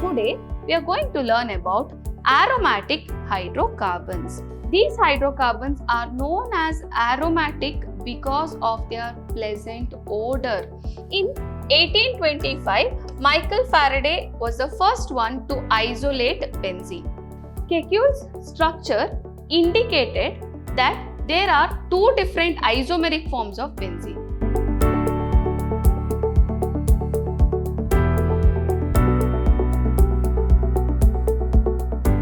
Today, we are going to learn about aromatic hydrocarbons. These hydrocarbons are known as aromatic because of their pleasant odor. In 1825, Michael Faraday was the first one to isolate benzene. Kekule's structure indicated that there are two different isomeric forms of benzene.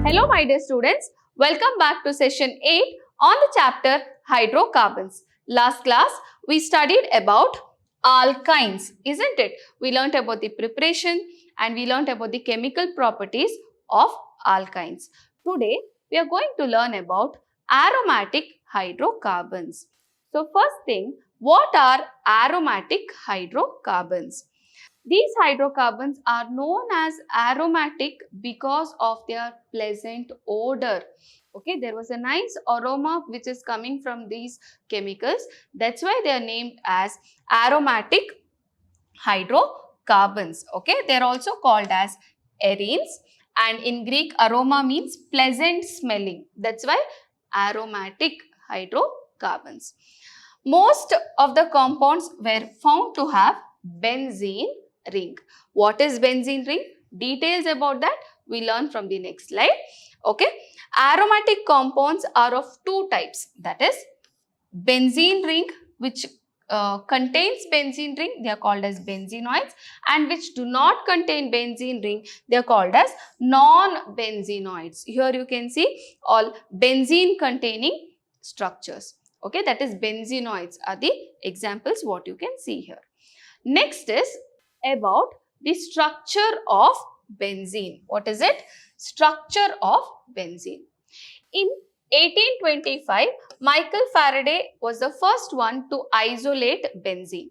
Hello my dear students, welcome back to session 8 on the chapter hydrocarbons. Last class we studied about alkynes, isn't it? We learnt about the preparation and we learnt about the chemical properties of alkynes. Today we are going to learn about aromatic hydrocarbons. So first thing, what are aromatic hydrocarbons? These hydrocarbons are known as aromatic because of their pleasant odor. Okay, there was a nice aroma which is coming from these chemicals. That's why they are named as aromatic hydrocarbons. Okay, they are also called as arenes, and in Greek aroma means pleasant smelling. That's why aromatic hydrocarbons. Most of the compounds were found to have benzene ring. What is benzene ring? Details about that we learn from the next slide. Okay. Aromatic compounds are of two types. That is benzene ring, which contains benzene ring, they are called as benzenoids, and which do not contain benzene ring, they are called as non-benzenoids. Here you can see all benzene containing structures. Okay, that is benzenoids are the examples what you can see here. Next is about the structure of benzene. What is it? Structure of benzene. In 1825, Michael Faraday was the first one to isolate benzene.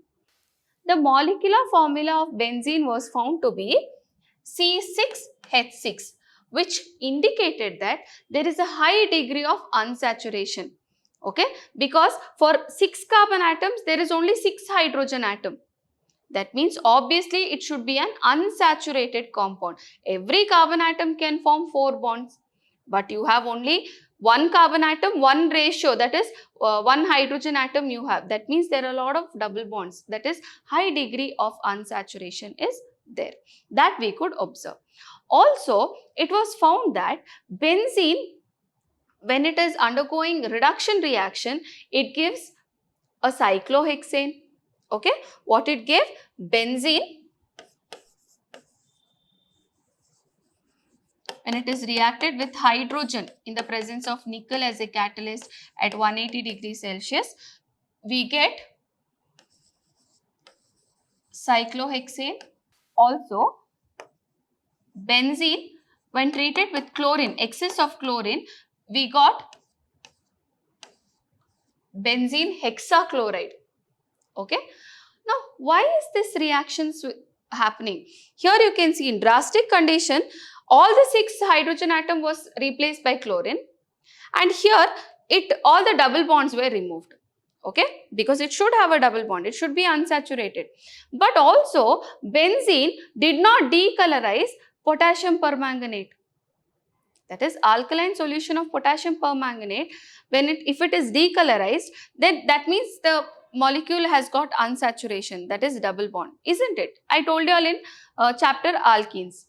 The molecular formula of benzene was found to be C6H6, which indicated that there is a high degree of unsaturation. Okay, because for 6 carbon atoms, there is only 6 hydrogen atom. That means obviously it should be an unsaturated compound. Every carbon atom can form 4 bonds, but you have only 1 carbon atom, 1 ratio, that is 1 hydrogen atom you have. That means there are a lot of double bonds. That is high degree of unsaturation is there. That we could observe. Also, it was found that benzene, when it is undergoing reduction reaction, it gives a cyclohexane. Okay, what it gave? Benzene, when it is reacted with hydrogen in the presence of nickel as a catalyst at 180 degrees Celsius, we get cyclohexane. Also, benzene, when treated with chlorine, excess of chlorine, we got benzene hexachloride. Okay. Now, why is this reaction happening? Here you can see in drastic condition, all the 6 hydrogen atom was replaced by chlorine, and here all the double bonds were removed. Okay, because it should have a double bond, it should be unsaturated. But also benzene did not decolorize potassium permanganate. That is alkaline solution of potassium permanganate. If it is decolorized, then that means the molecule has got unsaturation, that is double bond, isn't it? I told you all in chapter alkenes.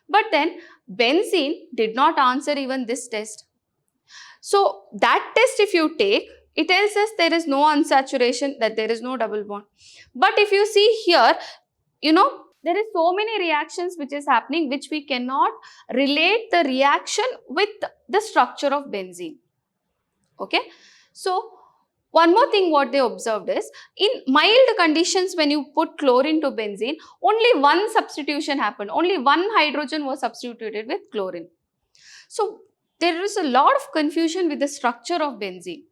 But then benzene did not answer even this test. So that test if you take, it tells us there is no unsaturation, that there is no double bond. But if you see here, there is so many reactions which is happening which we cannot relate the reaction with the structure of benzene. Okay. So, one more thing what they observed is, in mild conditions when you put chlorine to benzene, only one substitution happened. Only one hydrogen was substituted with chlorine. So, there is a lot of confusion with the structure of benzene.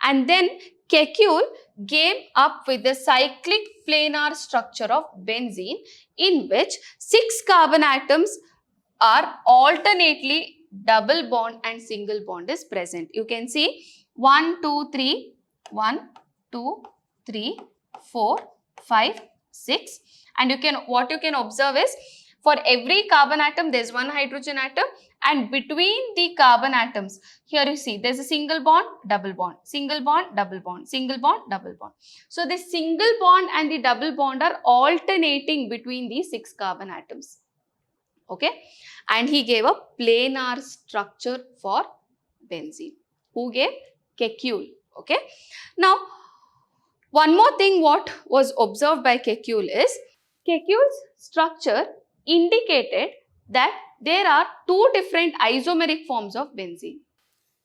And then Kekule came up with the cyclic planar structure of benzene, in which 6 carbon atoms are alternately double bond and single bond is present. You can see 1, 2, 3, 1, 2, 3, 4, 5, 6, and what you can observe is For every carbon atom, there's one hydrogen atom, and between the carbon atoms, here you see there's a single bond, double bond, single bond, double bond, single bond, double bond. So this single bond and the double bond are alternating between these 6 carbon atoms. Okay, and he gave a planar structure for benzene. Who gave? Kekulé. Okay, now one more thing what was observed by Kekulé is Kekulé's structure indicated that there are 2 different isomeric forms of benzene.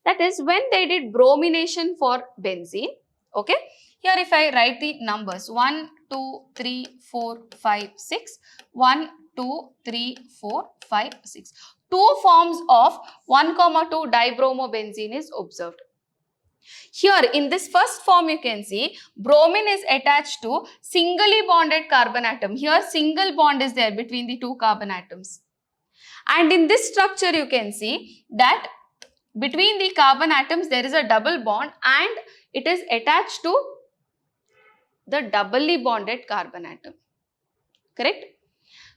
That is, when they did bromination for benzene, okay, here if I write the numbers 1, 2, 3, 4, 5, 6, 1, 2, 3, 4, 5, 6. 2 forms of 1, 2 dibromobenzene is observed. Here in this first form you can see bromine is attached to singly bonded carbon atom. Here single bond is there between the 2 carbon atoms. And in this structure you can see that between the carbon atoms there is a double bond and it is attached to the doubly bonded carbon atom. Correct?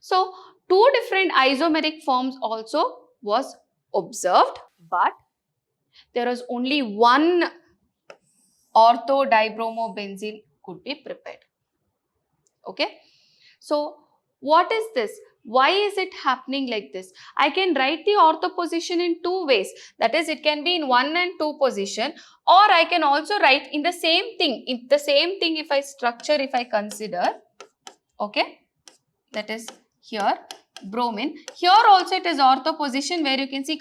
So 2 different isomeric forms also was observed, but there was only one ortho dibromobenzene could be prepared. Okay. So what is this? Why is it happening like this? I can write the ortho position in 2 ways. That is, it can be in 1 and 2 position, or I can also write in the same thing. In the same thing, if I consider, okay, that is here bromine. Here also it is ortho position where you can see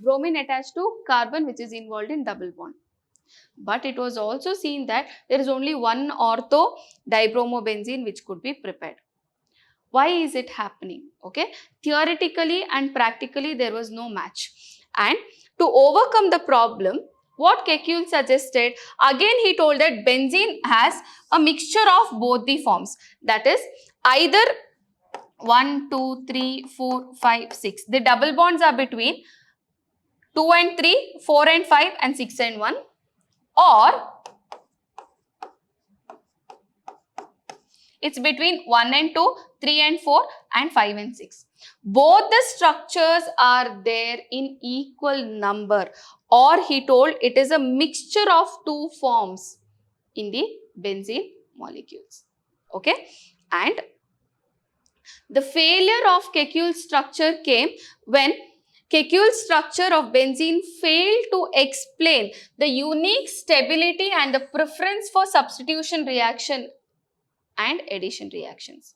bromine attached to carbon which is involved in double bond. But it was also seen that there is only one ortho dibromobenzene which could be prepared. Why is it happening? Okay, theoretically and practically there was no match. And to overcome the problem, what Kekulé suggested, again he told that benzene has a mixture of both the forms. That is, either 1, 2, 3, 4, 5, 6. The double bonds are between 2 and 3, 4 and 5 and 6 and 1. Or it's between 1 and 2, 3 and 4 and 5 and 6. Both the structures are there in equal number, or he told it is a mixture of 2 forms in the benzene molecules. Okay, and the failure of Kekulé's structure came when Kekulé's structure of benzene failed to explain the unique stability and the preference for substitution reaction and addition reactions.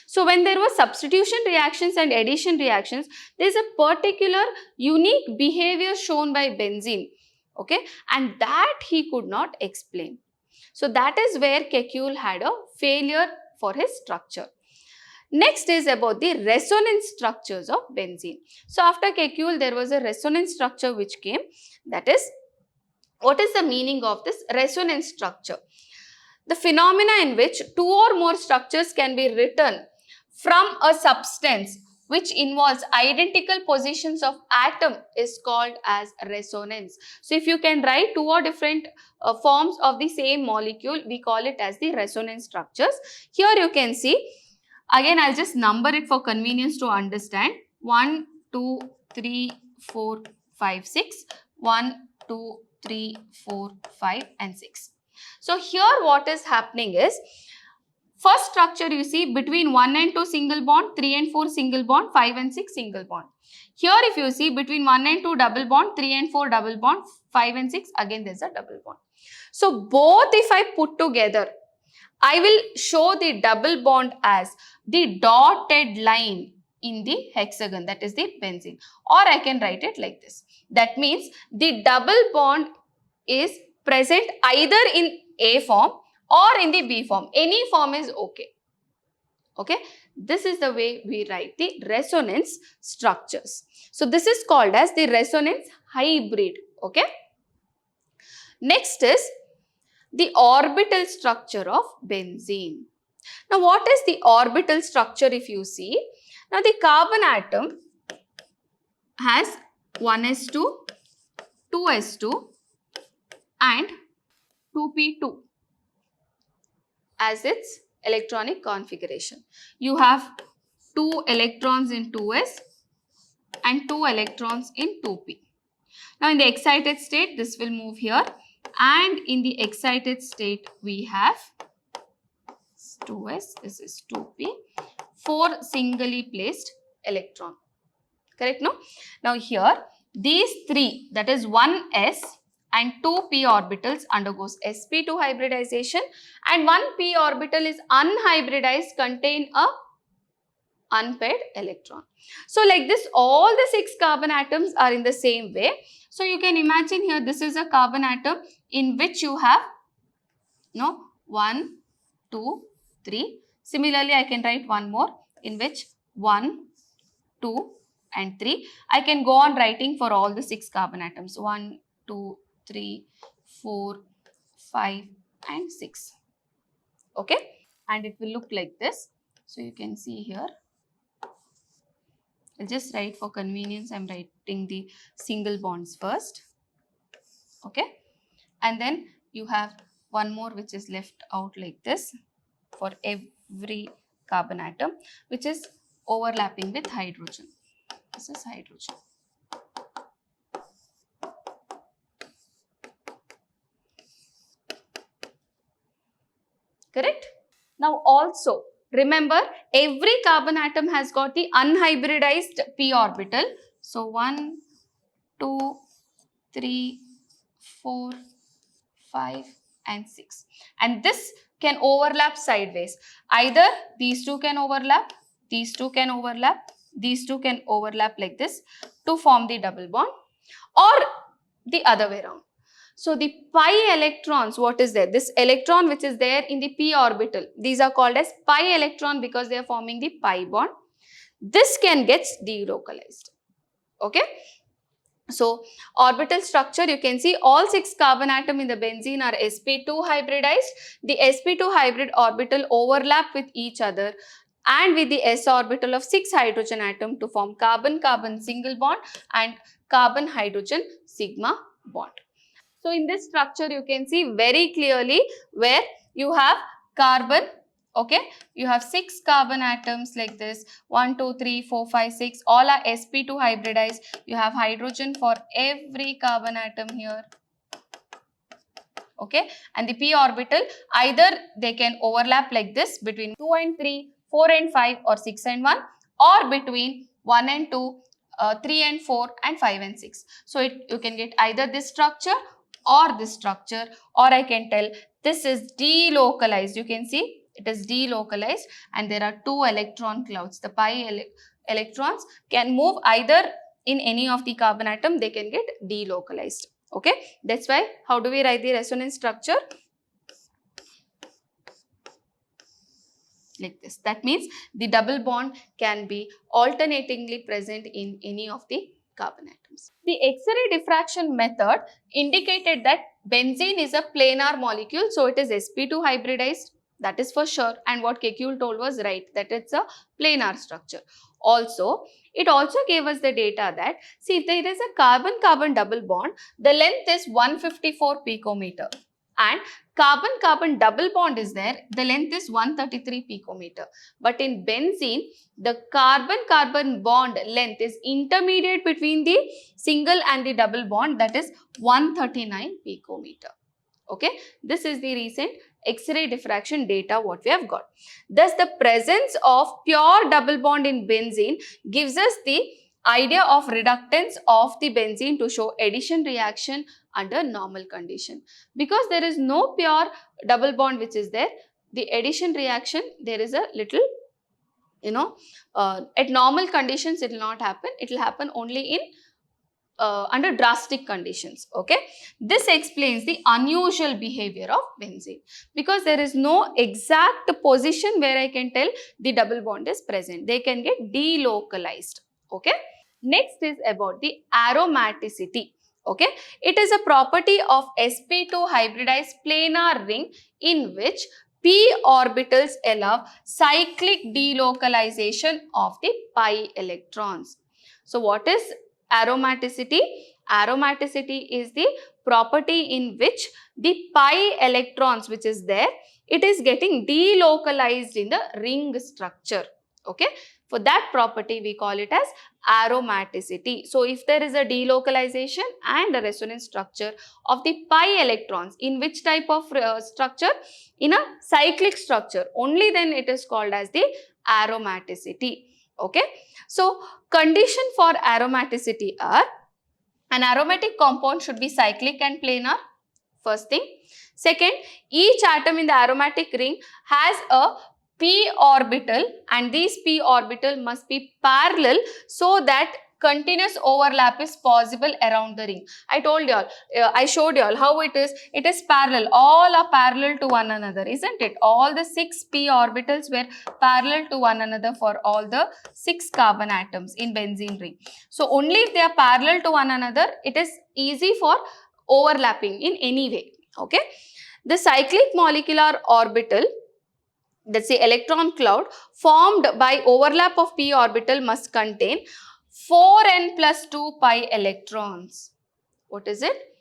So when there were substitution reactions and addition reactions, there is a particular unique behavior shown by benzene, okay, and that he could not explain. So that is where Kekulé had a failure for his structure. Next is about the resonance structures of benzene. So after Kekulé, there was a resonance structure which came. That is, what is the meaning of this resonance structure? The phenomena in which 2 or more structures can be written from a substance which involves identical positions of atom is called as resonance. So if you can write 2 or different forms of the same molecule, we call it as the resonance structures. Here you can see, again I'll just number it for convenience to understand. 1, 2, 3, 4, 5, 6. 1, 2, 3, 4, 5 and 6. So here what is happening is, first structure you see between 1 and 2 single bond, 3 and 4 single bond, 5 and 6 single bond. Here if you see between 1 and 2 double bond, 3 and 4 double bond, 5 and 6 again there's a double bond. So both if I put together, I will show the double bond as the dotted line in the hexagon, that is the benzene, or I can write it like this. That means the double bond is present either in A form or in the B form. Any form is okay. Okay, this is the way we write the resonance structures. So this is called as the resonance hybrid. Okay, next is the orbital structure of benzene. Now what is the orbital structure if you see? Now the carbon atom has 1s2, 2s2 and 2p2 as its electronic configuration. You have 2 electrons in 2s and 2 electrons in 2p. Now in the excited state, this will move here, and in the excited state, we have 2s, this is 2p, 4 singly placed electron. Correct, no? Now here, these 3, that is 1s and 2 p orbitals undergoes sp2 hybridization, and 1 p orbital is unhybridized, contain a unpaired electron. So like this, all the 6 carbon atoms are in the same way. So you can imagine here, this is a carbon atom in which you have 1, 2, 3. Similarly, I can write one more in which 1, 2 and 3. I can go on writing for all the 6 carbon atoms. 1, 2, 3, 4, 5 and 6. Okay. And it will look like this. So you can see here. I'll just write for convenience. I'm writing the single bonds first. Okay. And then you have one more which is left out like this for every carbon atom, which is overlapping with hydrogen. This is hydrogen. Correct? Now also, remember, every carbon atom has got the unhybridized p orbital. So 1, 2, 3, 4, 5 and 6. And this can overlap sideways. Either these two can overlap, these two can overlap, these two can overlap like this to form the double bond, or the other way around. So the pi electrons, what is there? This electron which is there in the p orbital, these are called as pi electron because they are forming the pi bond. This can get delocalized. Okay. So orbital structure, you can see all 6 carbon atom in the benzene are sp2 hybridized. The sp2 hybrid orbital overlap with each other and with the s orbital of 6 hydrogen atom to form carbon-carbon single bond and carbon-hydrogen sigma bond. So in this structure, you can see very clearly where you have carbon, okay, you have 6 carbon atoms like this, 1, 2, 3, 4, 5, 6, all are sp2 hybridized. You have hydrogen for every carbon atom here, okay, and the p orbital, either they can overlap like this between 2 and 3, 4 and 5 or 6 and 1, or between 1 and 2, 3 and 4 and 5 and 6. So you can get either this structure or this structure, or I can tell this is delocalized. You can see it is delocalized and there are 2 electron clouds. The pi electrons can move either in any of the carbon atom, they can get delocalized. Okay, that's why how do we write the resonance structure? Like this. That means the double bond can be alternatingly present in any of the carbon atoms. The X-ray diffraction method indicated that benzene is a planar molecule, so it is sp2 hybridized, that is for sure, and what Kekulé told was right, that it's a planar structure. Also, it also gave us the data that, see, if there is a carbon-carbon double bond, the length is 154 picometer, and carbon-carbon double bond is there, the length is 133 picometer. But in benzene, the carbon-carbon bond length is intermediate between the single and the double bond, that is 139 picometer. Okay, this is the recent X-ray diffraction data what we have got. Thus, the presence of pure double bond in benzene gives us the idea of reductance of the benzene to show addition reaction under normal condition. Because there is no pure double bond which is there, the addition reaction, there is a little, at normal conditions it will not happen. It will happen only in under drastic conditions. Okay, this explains the unusual behavior of benzene because there is no exact position where I can tell the double bond is present. They can get delocalized. Okay, next is about the aromaticity. Okay, it is a property of sp2 hybridized planar ring in which p orbitals allow cyclic delocalization of the pi electrons. So what is aromaticity? Aromaticity is the property in which the pi electrons which is there, it is getting delocalized in the ring structure. Okay, For that property, we call it as aromaticity. So, if there is a delocalization and a resonance structure of the pi electrons, in which type of structure? In a cyclic structure, only then it is called as the aromaticity. Okay. So, condition for aromaticity are: an aromatic compound should be cyclic and planar, first thing. Second, each atom in the aromatic ring has a p orbital, and these p orbital must be parallel so that continuous overlap is possible around the ring. I told you all, I showed you all how it is. It is parallel. All are parallel to one another, isn't it? All the 6 p orbitals were parallel to one another for all the 6 carbon atoms in benzene ring. So, only if they are parallel to one another, it is easy for overlapping in any way. Okay. The cyclic molecular orbital, that's the electron cloud, formed by overlap of p orbital must contain 4n plus 2 pi electrons. What is it?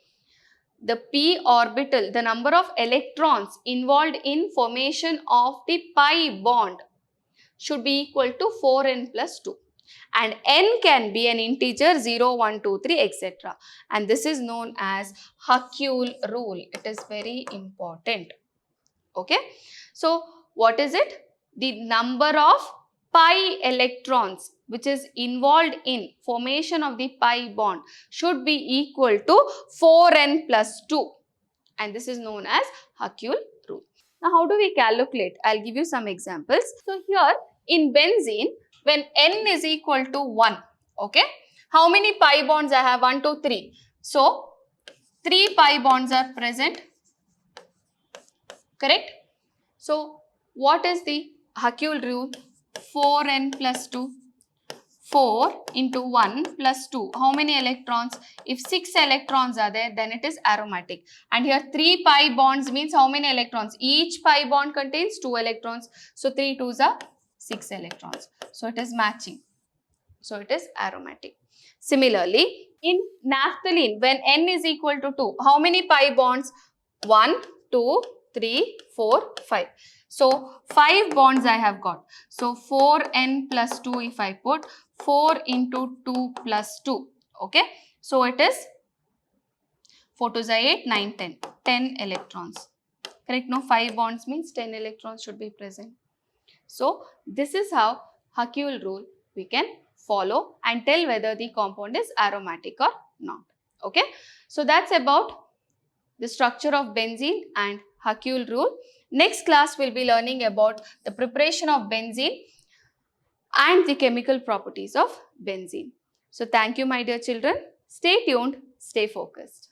The p orbital, the number of electrons involved in formation of the pi bond should be equal to 4n plus 2. And n can be an integer 0, 1, 2, 3, etc. And this is known as Hucule rule. It is very important. Okay. So, what is it? The number of pi electrons which is involved in formation of the pi bond should be equal to 4n plus 2. And this is known as Hucule rule. Now, how do we calculate? I'll give you some examples. So, here in benzene, when n is equal to 1, okay, how many pi bonds I have? 1, 2, 3. So, 3 pi bonds are present, correct? So, what is the Hucule rule? 4n plus 2. 4 into 1 plus 2. How many electrons? If 6 electrons are there, then it is aromatic. And here 3 pi bonds means how many electrons? Each pi bond contains 2 electrons. So, 3 2s are 6 electrons. So, it is matching. So, it is aromatic. Similarly, in naphthalene, when n is equal to 2, how many pi bonds? 1, 2, 3, 4, 5. So, 5 bonds I have got. So, 4n plus 2 if I put 4 into 2 plus 2. Okay. So, it is 4 2s are 8, 9, 10. 10 electrons. Correct? No, 5 bonds means 10 electrons should be present. So, this is how Hucule rule we can follow and tell whether the compound is aromatic or not. Okay. So, that's about the structure of benzene and Hucule rule. Next class we will be learning about the preparation of benzene and the chemical properties of benzene. So, thank you my dear children. Stay tuned, stay focused.